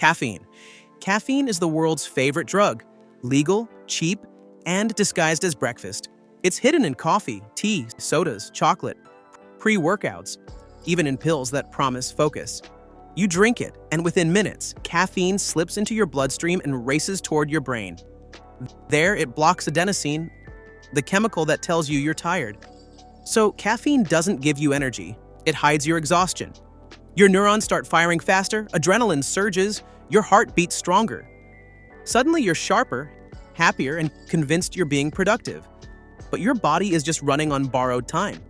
Caffeine. Caffeine is the world's favorite drug. Legal, cheap, and disguised as breakfast. It's hidden in coffee, tea, sodas, chocolate, pre-workouts, even in pills that promise focus. You drink it, and within minutes, caffeine slips into your bloodstream and races toward your brain. There, it blocks adenosine, the chemical that tells you you're tired. So, caffeine doesn't give you energy. It hides your exhaustion. Your neurons start firing faster, adrenaline surges, your heart beats stronger. Suddenly, you're sharper, happier, and convinced you're being productive. But your body is just running on borrowed time.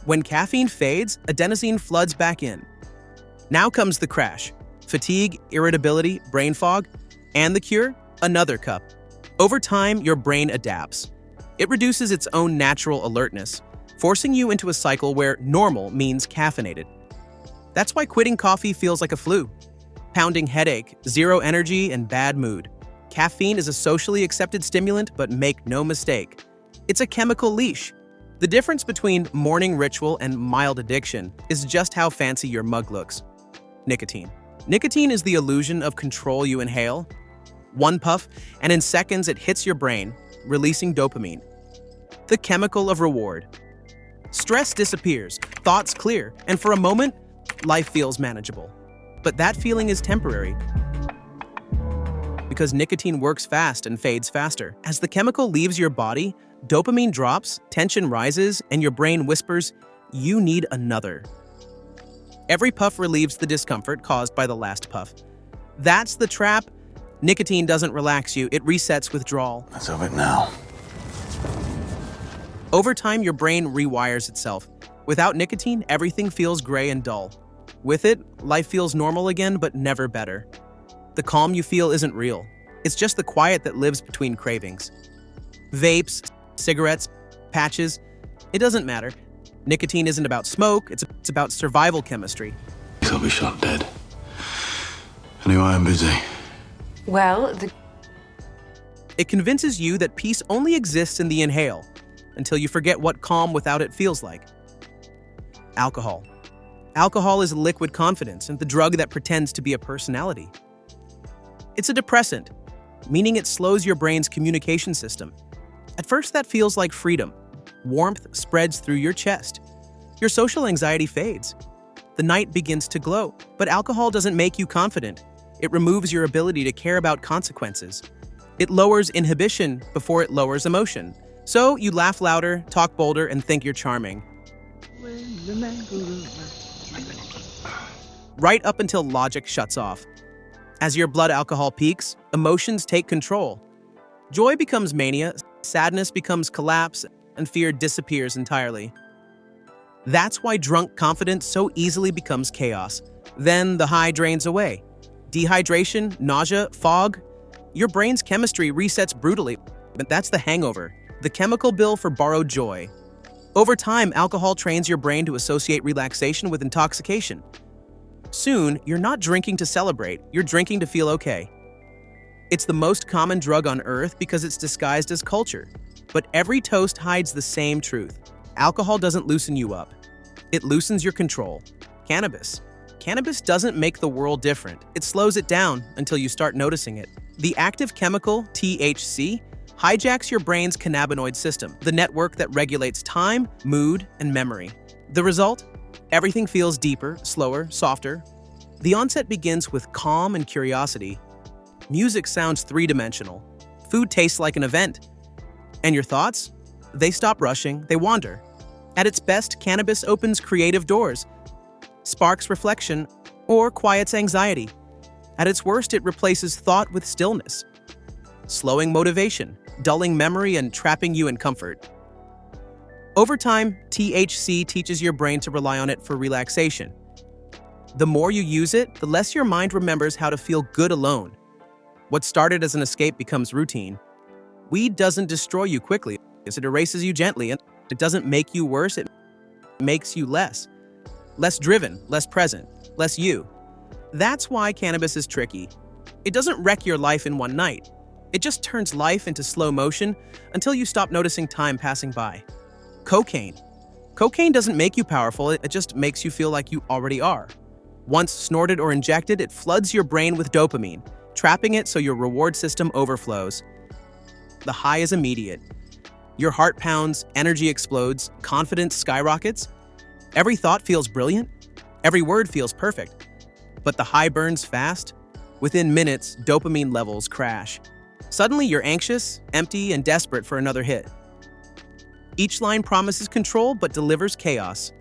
When caffeine fades, adenosine floods back in. Now comes the crash. Fatigue, irritability, brain fog, and the cure? Another cup. Over time, your brain adapts. It reduces its own natural alertness, forcing you into a cycle where normal means caffeinated. That's why quitting coffee feels like a flu. Pounding headache, zero energy, and bad mood. Caffeine is a socially accepted stimulant, but make no mistake, it's a chemical leash. The difference between morning ritual and mild addiction is just how fancy your mug looks. Nicotine. Nicotine is the illusion of control you inhale. One puff, and in seconds it hits your brain, releasing dopamine, the chemical of reward. Stress disappears, thoughts clear, and for a moment, life feels manageable. But that feeling is temporary, because nicotine works fast and fades faster. As the chemical leaves your body, dopamine drops, tension rises, and your brain whispers, "You need another." Every puff relieves the discomfort caused by the last puff. That's the trap. Nicotine doesn't relax you, it resets withdrawal. Let's have it now. Over time, your brain rewires itself. Without nicotine, everything feels gray and dull. With it, life feels normal again, but never better. The calm you feel isn't real. It's just the quiet that lives between cravings. Vapes, cigarettes, patches, it doesn't matter. Nicotine isn't about smoke, it's about survival chemistry. I'll be shot dead. Anyway, I'm busy. Well, It convinces you that peace only exists in the inhale, until you forget what calm without it feels like. Alcohol. Alcohol is liquid confidence and the drug that pretends to be a personality. It's a depressant, meaning it slows your brain's communication system. At first, that feels like freedom. Warmth spreads through your chest. Your social anxiety fades. The night begins to glow, but alcohol doesn't make you confident. It removes your ability to care about consequences. It lowers inhibition before it lowers emotion. So you laugh louder, talk bolder, and think you're charming. Right up until logic shuts off. As your blood alcohol peaks, emotions take control. Joy becomes mania, sadness becomes collapse, and fear disappears entirely. That's why drunk confidence so easily becomes chaos. Then the high drains away. Dehydration, nausea, fog. Your brain's chemistry resets brutally, but that's the hangover, the chemical bill for borrowed joy. Over time, alcohol trains your brain to associate relaxation with intoxication. Soon, you're not drinking to celebrate, you're drinking to feel okay. It's the most common drug on earth because it's disguised as culture. But every toast hides the same truth. Alcohol doesn't loosen you up. It loosens your control. Cannabis. Cannabis doesn't make the world different. It slows it down until you start noticing it. The active chemical, THC, hijacks your brain's cannabinoid system, the network that regulates time, mood, and memory. The result? Everything feels deeper, slower, softer. The onset begins with calm and curiosity. Music sounds three-dimensional. Food tastes like an event. And your thoughts? They stop rushing, they wander. At its best, cannabis opens creative doors, sparks reflection, or quiets anxiety. At its worst, it replaces thought with stillness, slowing motivation, dulling memory, and trapping you in comfort. Over time, THC teaches your brain to rely on it for relaxation. The more you use it, the less your mind remembers how to feel good alone. What started as an escape becomes routine. Weed doesn't destroy you quickly, as it erases you gently, and it doesn't make you worse, it makes you less. Less driven, less present, less you. That's why cannabis is tricky. It doesn't wreck your life in one night. It just turns life into slow motion until you stop noticing time passing by. Cocaine. Cocaine doesn't make you powerful, it just makes you feel like you already are. Once snorted or injected, it floods your brain with dopamine, trapping it so your reward system overflows. The high is immediate. Your heart pounds, energy explodes, confidence skyrockets. Every thought feels brilliant. Every word feels perfect. But the high burns fast. Within minutes, dopamine levels crash. Suddenly, you're anxious, empty, and desperate for another hit. Each line promises control but delivers chaos.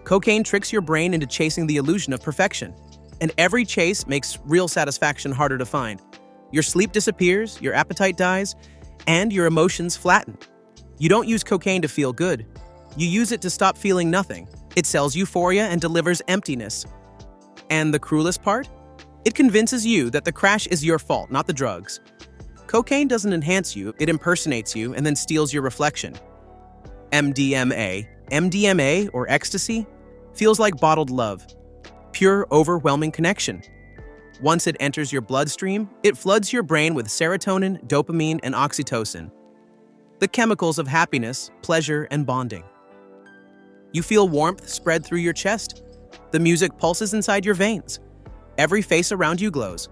Cocaine tricks your brain into chasing the illusion of perfection. And every chase makes real satisfaction harder to find. Your sleep disappears, your appetite dies, and your emotions flatten. You don't use cocaine to feel good. You use it to stop feeling nothing. It sells euphoria and delivers emptiness. And the cruelest part? It convinces you that the crash is your fault, not the drugs. Cocaine doesn't enhance you, it impersonates you and then steals your reflection. MDMA, or ecstasy, feels like bottled love. Pure, overwhelming connection. Once it enters your bloodstream, it floods your brain with serotonin, dopamine, and oxytocin. The chemicals of happiness, pleasure, and bonding. You feel warmth spread through your chest. The music pulses inside your veins. Every face around you glows.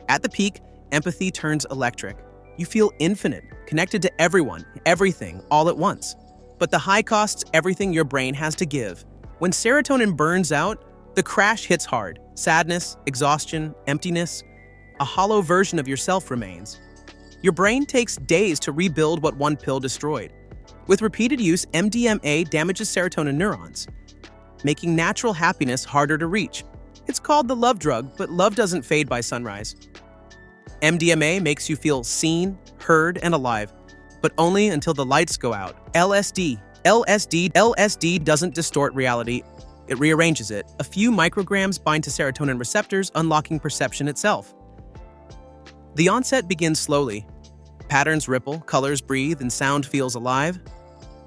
At the peak, empathy turns electric. You feel infinite, connected to everyone, everything, all at once. But the high costs everything your brain has to give. When serotonin burns out, the crash hits hard. Sadness, exhaustion, emptiness. A hollow version of yourself remains. Your brain takes days to rebuild what one pill destroyed. With repeated use, MDMA damages serotonin neurons, making natural happiness harder to reach. It's called the love drug, but love doesn't fade by sunrise. MDMA makes you feel seen, heard, and alive, but only until the lights go out. LSD doesn't distort reality, it rearranges it. A few micrograms bind to serotonin receptors, unlocking perception itself. The onset begins slowly. Patterns ripple, colors breathe, and sound feels alive.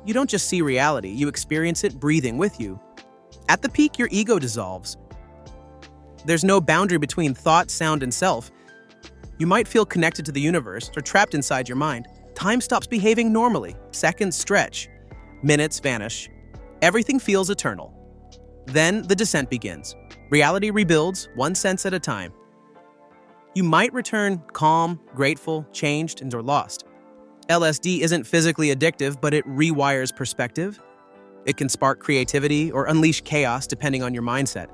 You don't just see reality, you experience it breathing with you. At the peak, your ego dissolves. There's no boundary between thought, sound, and self. You might feel connected to the universe or trapped inside your mind. Time stops behaving normally. Seconds stretch. Minutes vanish. Everything feels eternal. Then the descent begins. Reality rebuilds, one sense at a time. You might return calm, grateful, changed, and or lost. LSD isn't physically addictive, but it rewires perspective. It can spark creativity or unleash chaos depending on your mindset.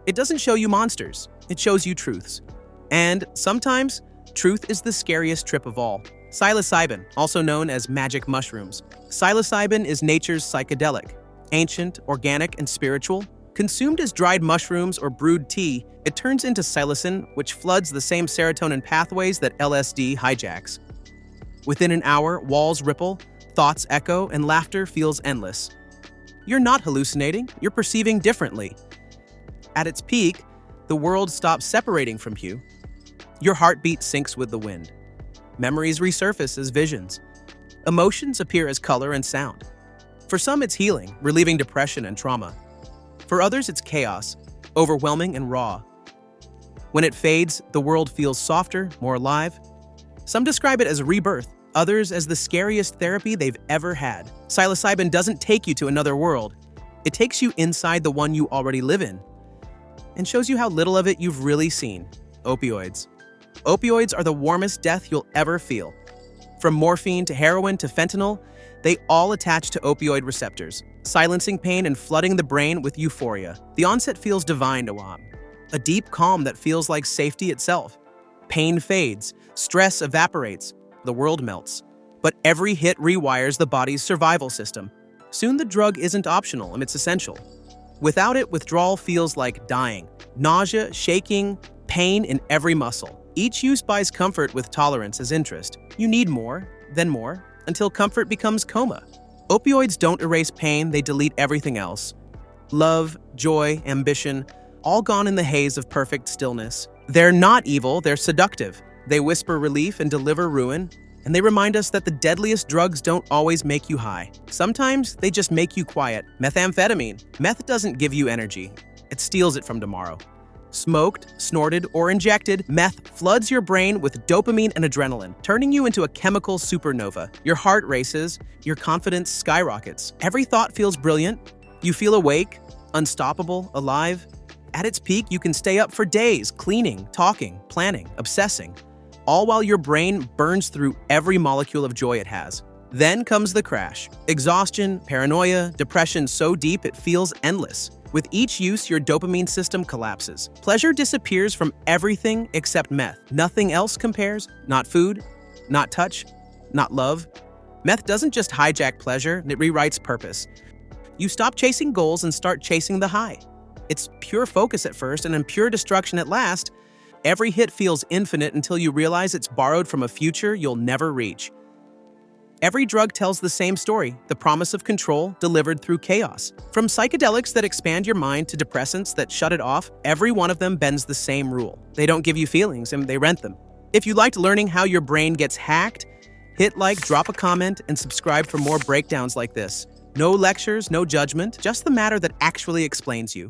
It doesn't show you monsters, it shows you truths. And sometimes, truth is the scariest trip of all. Psilocybin, also known as magic mushrooms. Psilocybin is nature's psychedelic. Ancient, organic, and spiritual. Consumed as dried mushrooms or brewed tea, it turns into psilocin, which floods the same serotonin pathways that LSD hijacks. Within an hour, walls ripple, thoughts echo, and laughter feels endless. You're not hallucinating, you're perceiving differently. At its peak, the world stops separating from you. Your heartbeat syncs with the wind. Memories resurface as visions. Emotions appear as color and sound. For some, it's healing, relieving depression and trauma. For others, it's chaos, overwhelming and raw. When it fades, the world feels softer, more alive. Some describe it as a rebirth, others as the scariest therapy they've ever had. Psilocybin doesn't take you to another world. It takes you inside the one you already live in and shows you how little of it you've really seen. Opioids. Opioids are the warmest death you'll ever feel. From morphine to heroin to fentanyl, they all attach to opioid receptors, silencing pain and flooding the brain with euphoria. The onset feels divine to Wam, a deep calm that feels like safety itself. Pain fades, stress evaporates, the world melts. But every hit rewires the body's survival system. Soon the drug isn't optional and it's essential. Without it, withdrawal feels like dying. Nausea, shaking, pain in every muscle. Each use buys comfort with tolerance as interest. You need more, then more, until comfort becomes coma. Opioids don't erase pain, they delete everything else. Love, joy, ambition, all gone in the haze of perfect stillness. They're not evil, they're seductive. They whisper relief and deliver ruin, and they remind us that the deadliest drugs don't always make you high. Sometimes they just make you quiet. Methamphetamine. Meth doesn't give you energy, it steals it from tomorrow. Smoked, snorted, or injected, meth floods your brain with dopamine and adrenaline, turning you into a chemical supernova. Your heart races, your confidence skyrockets. Every thought feels brilliant. You feel awake, unstoppable, alive. At its peak, you can stay up for days, cleaning, talking, planning, obsessing, all while your brain burns through every molecule of joy it has. Then comes the crash. Exhaustion, paranoia, depression so deep it feels endless. With each use, your dopamine system collapses. Pleasure disappears from everything except meth. Nothing else compares. Not food, not touch, not love. Meth doesn't just hijack pleasure, it rewrites purpose. You stop chasing goals and start chasing the high. It's pure focus at first and then pure destruction at last. Every hit feels infinite until you realize it's borrowed from a future you'll never reach. Every drug tells the same story, the promise of control delivered through chaos. From psychedelics that expand your mind to depressants that shut it off, every one of them bends the same rule. They don't give you feelings, and they rent them. If you liked learning how your brain gets hacked, hit like, drop a comment, and subscribe for more breakdowns like this. No lectures, no judgment, just the matter that actually explains you.